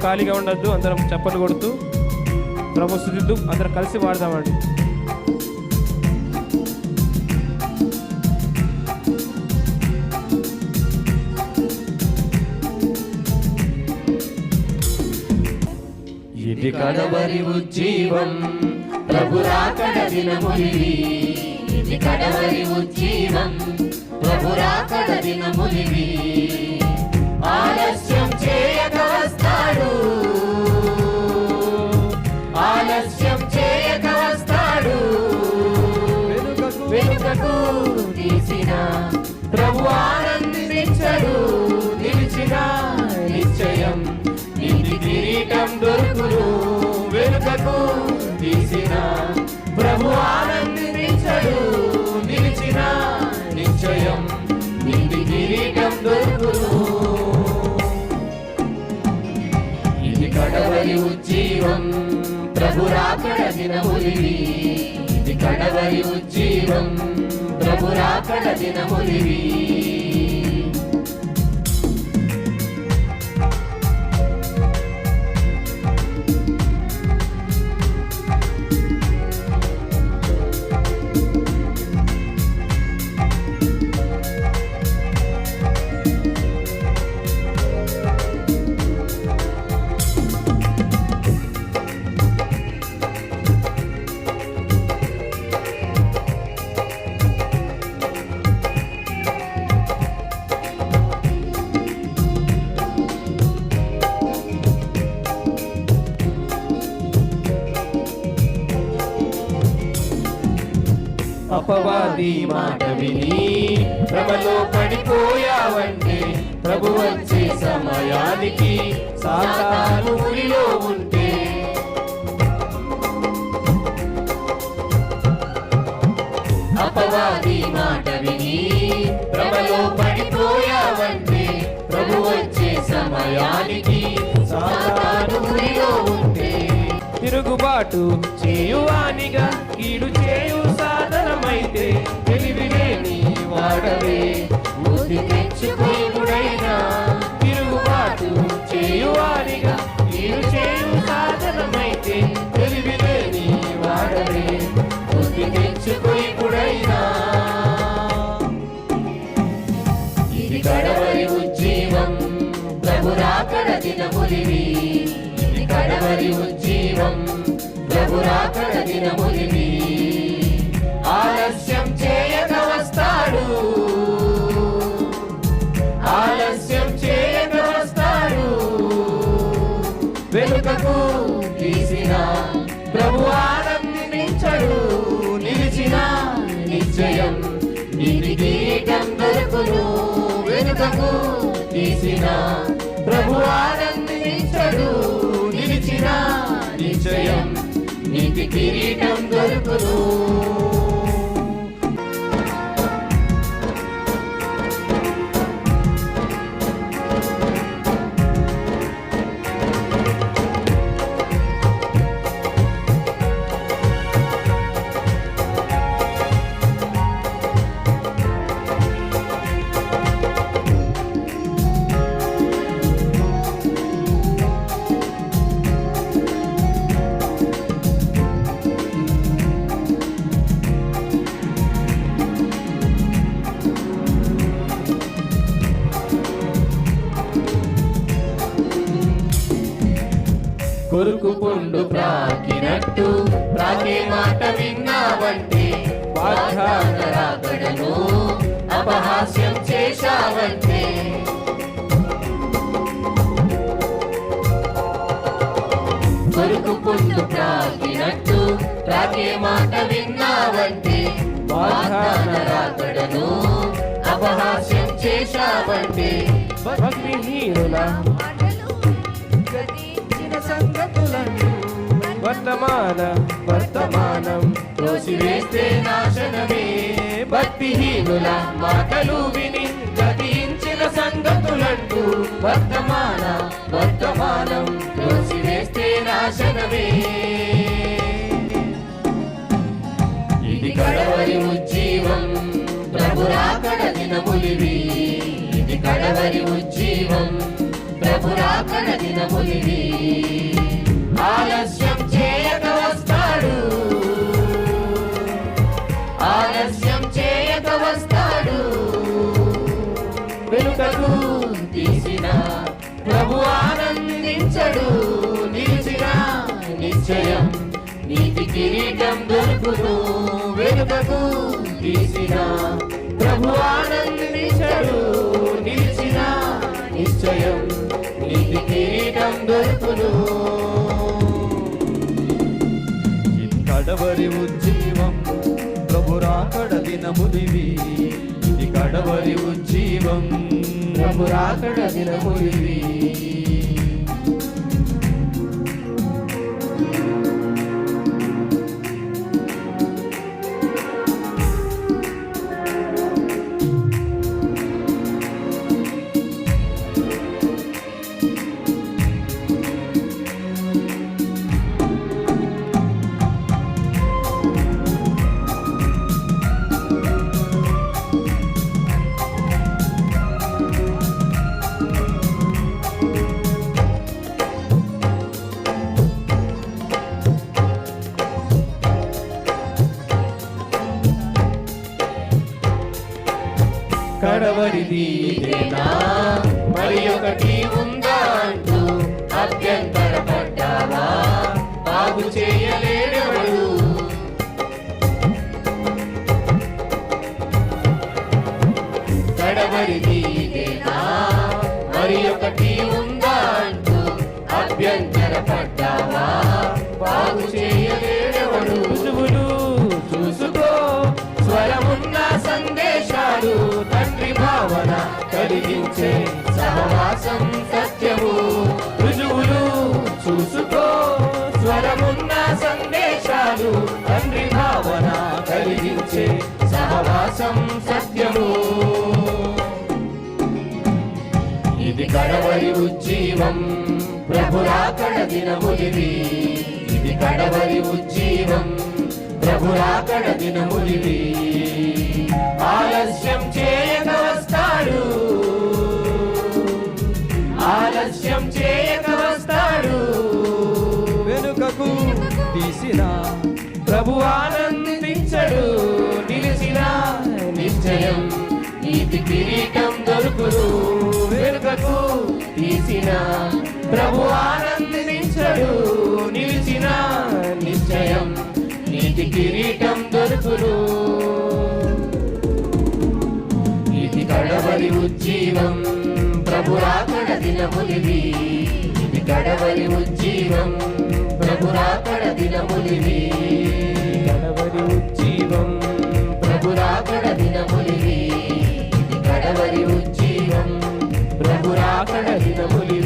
ఖాళీగా ఉండొద్దు, అందరం చప్పట్లు కొడుతూ ప్రభు స్తుతిద్దు, అందరం కలిసి పాడదామండి. ఇది కడవరి ఉజ్జీవం ప్రభు రాకడ దినములివి, ఇది కడవరి ఉజ్జీవం ప్రభు రాకడ దినములివి. ఆలస్యం చేయక వస్తాడు, ఆలస్యం చేయక వస్తాడు. వెనుకకు తీసిన ప్రభు ఆనందించడు, నిలిచిన నిశ్చయం నీతి కిరీటం దొరుకును. వెనుకకు తీసిన ప్రభు ఆనందించడు, నిలిచిన నిశ్చయం నీతి కిరీటం దొరుకును. ఇది కడవరి ఉజ్జీవం ప్రభు రాకడ దినములివి, ఇది కడవరి ఉజ్జీవం ప్రభు రాకడ దినములివి. అపవాది మాట విని భ్రమలో పడిపోయావంటే ప్రభు వచ్చే సమయానికి సాతాను ఊరిలో ఉంటే. అపవాది మాట విని భ్రమలో పడిపోయావంటే ప్రభు వచ్చే సమయానికి సాతాను ఊరిలో ఉంటే. తిరుగుబాటు చేయువానిగా కీడు చేయు సాధనమైతే తెలివిలేని వాడవే బుద్ధి తెచ్చుకోయుడైనా. తిరుగుబాటు చేయువానిగా కీడు చేయు సాధనమైతే తెలివిలేని వాడవే బుద్ధి తెచ్చుకోయుడైనా. ఇది కడవరి ఉజ్జీవం ప్రభు రాకడ దినములివి, ఇది కడవరి ఉజ్జీవం ప్రభు రాకడ దినములివి. ఆలస్యం చేయక వస్తాడు, ఆలస్యం చేయక వస్తాడు. వెనుకకు తీసిన ప్రభు ఆనందించడు, నిలిచిన నిశ్చయం నీతి కిరీటం దొరుకును. వెనుకకు తీసిన ప్రభు ఆనందించడు, నిలిచిన నిశ్చయం నీతి కిరీటం దొరుకును. కొరుకు పుండు ప్రాకినట్టు ప్రాకే మాట విన్నావంటే వాగ్దాన రాకడను అపహాస్యం చేశావంటే. కొరుకు పుండు ప్రాకినట్టు ప్రాకే మాట విన్నావంటే వాగ్దాన రాకడను అపహాస్యం చేశావంటే. భక్తిహీనుల సంగతులను వర్తమానం త్రోసివేస్తే నాశనమే. భక్తిహీనుల మాటలు విని గతించిన సంగతులంటూ వర్తమానం త్రోసివేస్తే నాశనమే. ఇది కడవరి ఉజ్జీవం ప్రభు రాకడ దినములివి, ఇది కడవరి ఉజ్జీవం ప్రభు రాకడ దినములివి. ఆలస్యం చేయక వస్తాడు, ఆలస్యం చేయక వస్తాడు. వెనుకకు తీసిన ప్రభు ఆనందించడు, నిలిచిన నిశ్చయం నీతి కిరీటం దొరుకును. వెనుకకు తీసిన ప్రభు ఆనందించడు, నిలిచిన నిశ్చయం నీతి కిరీటం దొరుకును. ఇది కడవరి ఉజ్జీవం ప్రభు రాకడ దినములివి. ఇది కడవరి ఉజ్జీవం ప్రభు రాకడ దినములివి. కడవరిది ఇదేనా మరి ఒకటి ఉందా అంటూ అభ్యంతర పడ్డావా? బాగు చేయలేడెవడు. కడవరిది ఇదేనా మరి ఒకటి ఉందా అంటూ అభ్యంతర పడ్డావా? బాగు చేయలేడెవడు. రుజువులు చూసుకో స్వరమున్న సందేశాలు, తండ్రి భావన కలిగించే సహవాసం సత్యము. రుజువులు చూసుకో స్వరమున్న సందేశాలు, తండ్రి భావన కలిగించే సహవాసం సత్యము. ఇది కడవరి ఉజ్జీవం ప్రభు రాకడ దినములివి. ఇది కడవరి ఉజ్జీవం ప్రభు రాకడ దినములివి. ఆలస్యం చేయక వస్తాడు, ఆలస్యం చేయక వస్తాడు. వెనుకకు తీసిన ప్రభు ఆనందించడు, నిలిచిన నిశ్చయం నీతి కిరీటం దొరుకును. వెనుకకు తీసిన ప్రభు ఆనందించడు, నిలిచిన నిశ్చయం నీతి కిరీటం దొరుకును. ఇది కడవరి ఉజ్జీవం ప్రభు రాకడ దినములివి. ఇది కడవరి ఉజ్జీవం ప్రభు రాకడ దినములివి. కడవరి ఉజ్జీవం ప్రభు రాకడ దినములివి. ఇది కడవరి ఉజ్జీవం ప్రభు రాకడ దినములివి.